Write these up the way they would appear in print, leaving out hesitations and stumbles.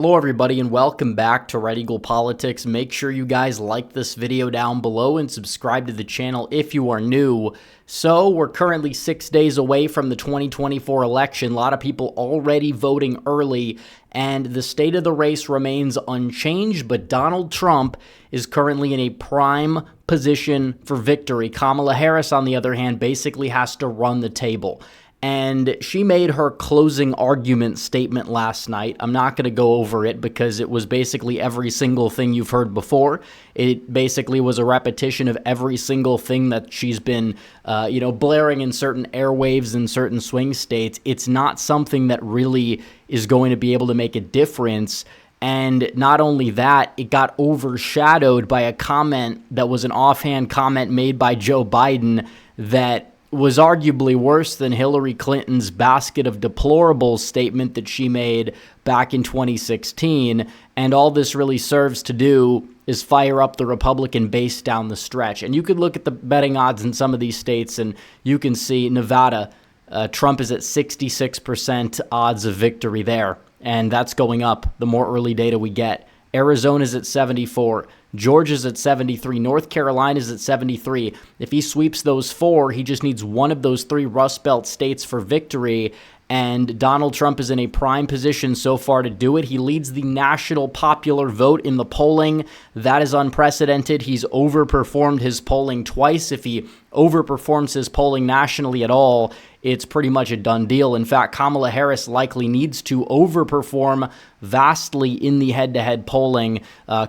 Hello everybody and welcome back to Red Eagle Politics. Make sure you guys like this video down below and subscribe to the channel if you are new. So we're currently 6 days away from the 2024 election. A lot of people already voting early and the state of the race remains unchanged, but Donald Trump is currently in a prime position for victory. Kamala Harris, on the other hand, basically has to run the table. And she made her closing argument statement last night. I'm not going to go over it because it was basically every single thing you've heard before. It basically was a repetition of every single thing that she's been, blaring in certain airwaves in certain swing states. It's not something that really is going to be able to make a difference. And not only that, it got overshadowed by a comment that was an offhand comment made by Joe Biden that was arguably worse than Hillary Clinton's basket of deplorables statement that she made back in 2016. And all this really serves to do is fire up the Republican base down the stretch. And you could look at the betting odds in some of these states and you can see Nevada, Trump is at 66% odds of victory there. And that's going up the more early data we get. Arizona's at 74. Georgia's at 73. North Carolina's at 73. If he sweeps those four, he just needs one of those three Rust Belt states for victory. And Donald Trump is in a prime position so far to do it. He leads the national popular vote in the polling. That is unprecedented. He's overperformed his polling twice. If he overperforms his polling nationally at all, it's pretty much a done deal. In fact, Kamala Harris likely needs to overperform vastly in the head-to-head polling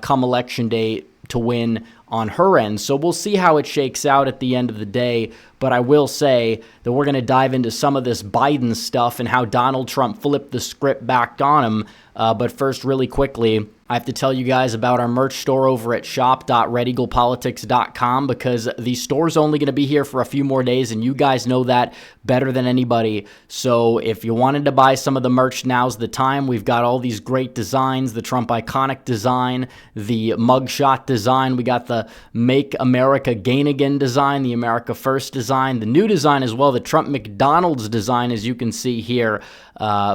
come Election Day to win on her end. So we'll see how it shakes out at the end of the day. But I will say that we're going to dive into some of this Biden stuff and how Donald Trump flipped the script back on him. But first, really quickly, I have to tell you guys about our merch store over at shop.redeaglepolitics.com because the store's only going to be here for a few more days, and you guys know that better than anybody. So if you wanted to buy some of the merch, now's the time. We've got all these great designs, the Trump Iconic design, the mugshot design. We got the Make America Gain Again design, the America First design, the new design as well, the Trump McDonald's design, as you can see here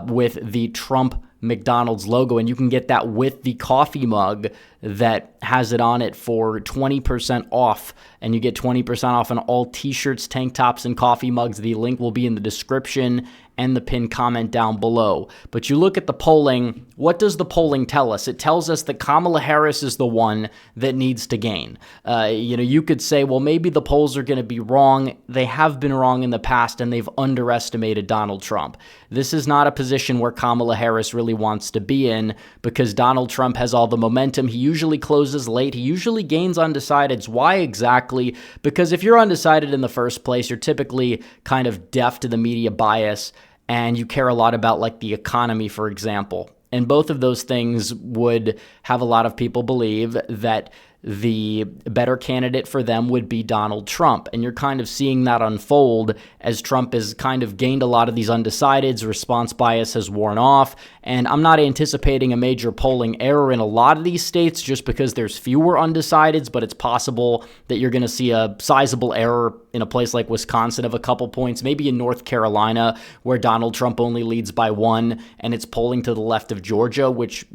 with the Trump McDonald's logo, and you can get that with the coffee mug that has it on it for 20% off, and you get 20% off on all t-shirts, tank tops, and coffee mugs. The link will be in the description and the pinned comment down below. But you look at the polling, what does the polling tell us? It tells us that Kamala Harris is the one that needs to gain. You could say, well, maybe the polls are going to be wrong. They have been wrong in the past, and they've underestimated Donald Trump. This is not a position where Kamala Harris really wants to be in because Donald Trump has all the momentum. He usually closes late. He usually gains undecideds. Why exactly? Because if you're undecided in the first place, you're typically kind of deaf to the media bias, and you care a lot about like the economy, for example. And both of those things would have a lot of people believe that the better candidate for them would be Donald Trump. And you're kind of seeing that unfold as Trump has kind of gained a lot of these undecideds. Response bias has worn off. And I'm not anticipating a major polling error in a lot of these states just because there's fewer undecideds, but it's possible that you're going to see a sizable error in a place like Wisconsin of a couple points, maybe in North Carolina where Donald Trump only leads by one and it's polling to the left of Georgia, which,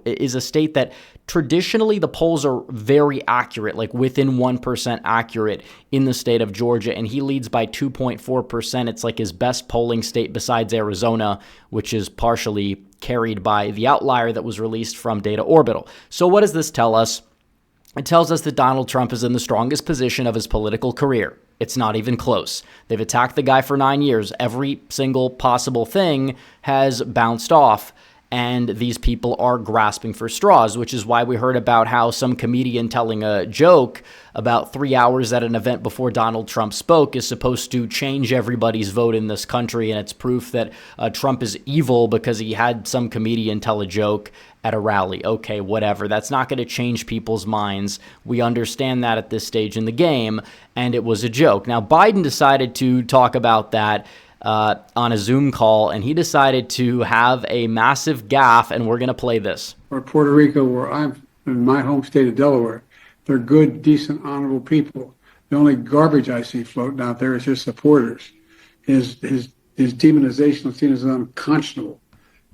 is a state that traditionally the polls are very accurate, like within 1% accurate in the state of Georgia, and he leads by 2.4%. It's like his best polling state besides Arizona, which is partially carried by the outlier that was released from Data Orbital. So what does this tell us? It tells us that Donald Trump is in the strongest position of his political career. It's not even close. They've attacked the guy for 9 years. Every single possible thing has bounced off. And these people are grasping for straws, which is why we heard about how some comedian telling a joke about 3 hours at an event before Donald Trump spoke is supposed to change everybody's vote in this country. And it's proof that Trump is evil because he had some comedian tell a joke at a rally. Okay, whatever. That's not going to change people's minds. We understand that at this stage in the game. And it was a joke. Now, Biden decided to talk about that on a Zoom call, and he decided to have a massive gaffe, and we're going to play this. Or Puerto Rico, where I'm in my home state of Delaware, they're good, decent, honorable people. The only garbage I see floating out there is his supporters. His demonization is seen as unconscionable.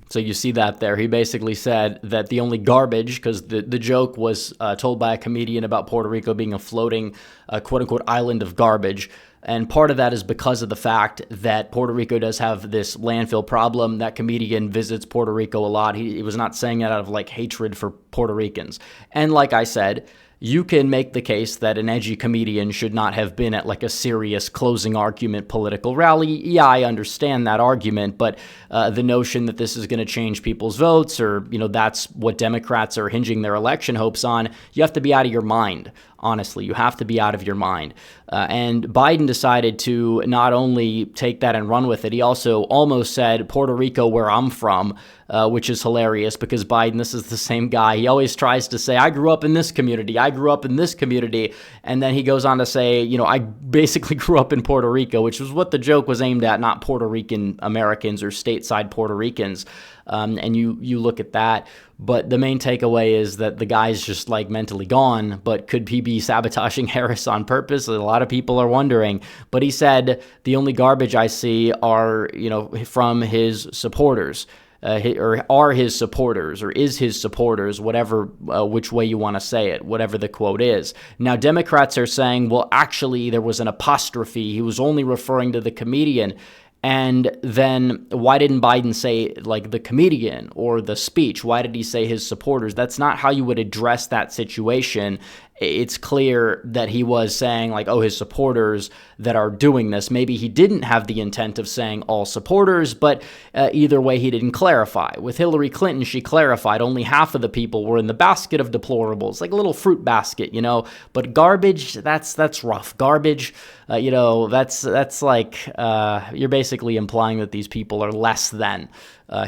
So you see that there. He basically said that the only garbage, because the joke was told by a comedian about Puerto Rico being a floating, quote-unquote, island of garbage. And part of that is because of the fact that Puerto Rico does have this landfill problem. That comedian visits Puerto Rico a lot. He was not saying it out of like hatred for Puerto Ricans. And like I said, you can make the case that an edgy comedian should not have been at like a serious closing argument political rally. Yeah, I understand that argument, but the notion that this is going to change people's votes, or, you know, that's what Democrats are hinging their election hopes on, you have to be out of your mind. Honestly, you have to be out of your mind. And Biden decided to not only take that and run with it, he also almost said Puerto Rico, where I'm from, which is hilarious because Biden, this is the same guy. He always tries to say, I grew up in this community. I grew up in this community. And then he goes on to say, you know, I basically grew up in Puerto Rico, which was what the joke was aimed at, not Puerto Rican Americans or stateside Puerto Ricans. And you look at that. But the main takeaway is that the guy's just like mentally gone. But could he be sabotaging Harris on purpose? A lot of people are wondering. But he said the only garbage I see are, you know, from his supporters. Or are his supporters, or is his supporters, whatever, which way you want to say it, whatever the quote is. Now, Democrats are saying, well, actually, there was an apostrophe. He was only referring to the comedian. And then why didn't Biden say like the comedian or the speech? Why did he say his supporters? That's not how you would address that situation. It's clear that he was saying like, oh, his supporters that are doing this. Maybe he didn't have the intent of saying all supporters, but either way, he didn't clarify. With Hillary Clinton, she clarified only half of the people were in the basket of deplorables, like a little fruit basket, you know. But garbage, that's rough. Garbage, you know, that's like you're basically implying that these people are less than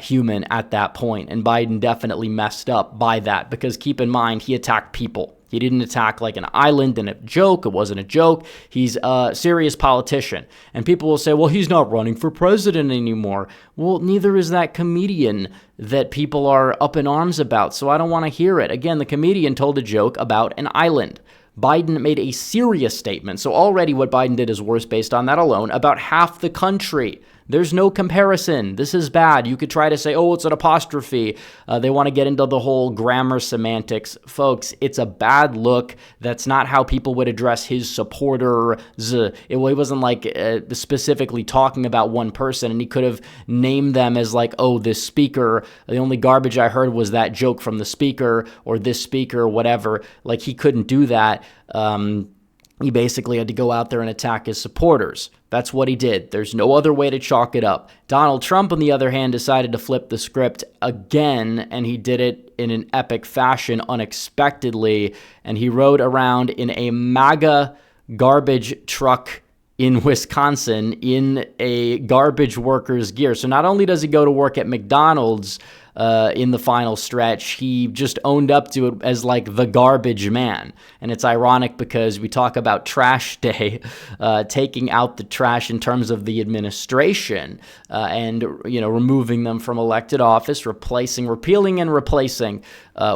human at that point. And Biden definitely messed up by that because keep in mind, he attacked people. He didn't attack like an island and a joke. It wasn't a joke. He's a serious politician. And people will say, well, he's not running for president anymore. Well, neither is that comedian that people are up in arms about. So I don't want to hear it. Again, the comedian told a joke about an island. Biden made a serious statement. So already what Biden did is worse based on that alone, about half the country. There's no comparison. This is bad. You could try to say, oh, it's an apostrophe. They want to get into the whole grammar semantics. Folks, it's a bad look. That's not how people would address his supporters. It wasn't like specifically talking about one person, and he could have named them as like, oh, this speaker. The only garbage I heard was that joke from the speaker or this speaker, whatever. Like, he couldn't do that. He basically had to go out there and attack his supporters. That's what he did. There's no other way to chalk it up. Donald Trump, on the other hand, decided to flip the script again, and he did it in an epic fashion unexpectedly, and he rode around in a MAGA garbage truck in Wisconsin in a garbage worker's gear. So not only does he go to work at McDonald's in the final stretch, he just owned up to it as like the garbage man. And it's ironic because we talk about trash day, taking out the trash in terms of the administration and, you know, removing them from elected office, repealing and replacing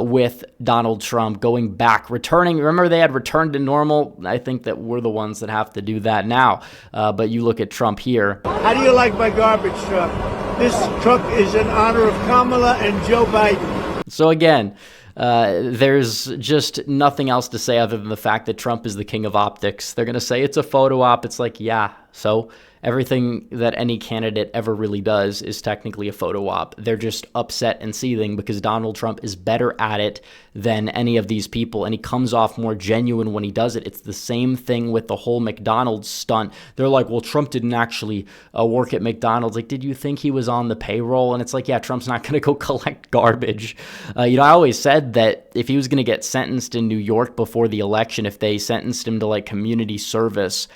with Donald Trump, going back, returning. Remember, they had returned to normal. I think that we're the ones that have to do that now. But you look at Trump here. How do you like my garbage truck? This truck is in honor of Kamala and Joe Biden. So again, there's just nothing else to say other than the fact that Trump is the king of optics. They're going to say it's a photo op. It's like, yeah, so everything that any candidate ever really does is technically a photo op. They're just upset and seething because Donald Trump is better at it than any of these people, and he comes off more genuine when he does it. It's the same thing with the whole McDonald's stunt. They're like, well, Trump didn't actually work at McDonald's. Like, did you think he was on the payroll? And it's like, yeah, Trump's not going to go collect garbage. I always said that if he was going to get sentenced in New York before the election, if they sentenced him to like community service,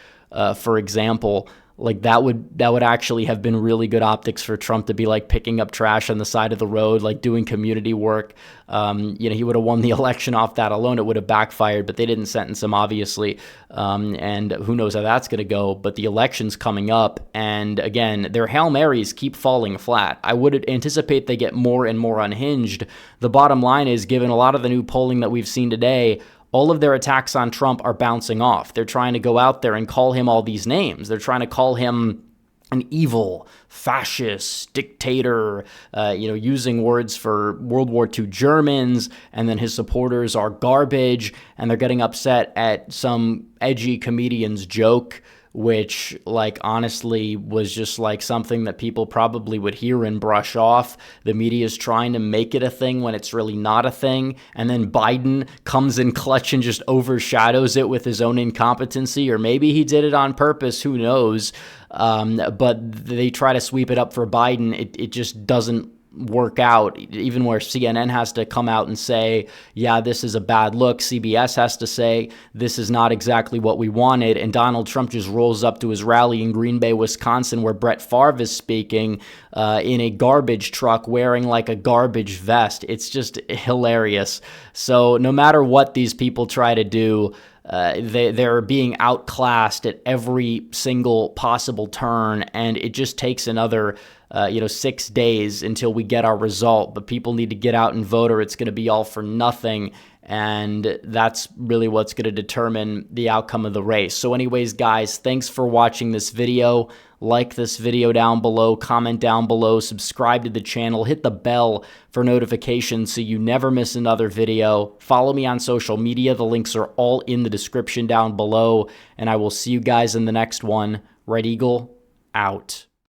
for example, like that would actually have been really good optics for Trump to be like picking up trash on the side of the road, like doing community work. He would have won the election off that alone. It would have backfired, but they didn't sentence him, obviously. And who knows how that's going to go. But the election's coming up. And again, their Hail Marys keep falling flat. I would anticipate they get more and more unhinged. The bottom line is, given a lot of the new polling that we've seen today, all of their attacks on Trump are bouncing off. They're trying to go out there and call him all these names. They're trying to call him an evil fascist dictator, using words for World War II Germans, and then his supporters are garbage, and they're getting upset at some edgy comedian's joke, which, like, honestly was just like something that people probably would hear and brush off. The media is trying to make it a thing when it's really not a thing. And then Biden comes in clutch and just overshadows it with his own incompetency, or maybe he did it on purpose, who knows? But they try to sweep it up for Biden. It just doesn't work out, even where CNN has to come out and say, yeah, this is a bad look. CBS has to say, this is not exactly what we wanted. And Donald Trump just rolls up to his rally in Green Bay, Wisconsin, where Brett Favre is speaking, in a garbage truck wearing like a garbage vest. It's just hilarious. So no matter what these people try to do, they're being outclassed at every single possible turn, and it just takes another 6 days until we get our result. But people need to get out and vote, or it's going to be all for nothing. And that's really what's going to determine the outcome of the race. So anyways, guys, thanks for watching this video. Like this video down below, comment down below, subscribe to the channel, hit the bell for notifications so you never miss another video. Follow me on social media. The links are all in the description down below. And I will see you guys in the next one. Red Eagle, out.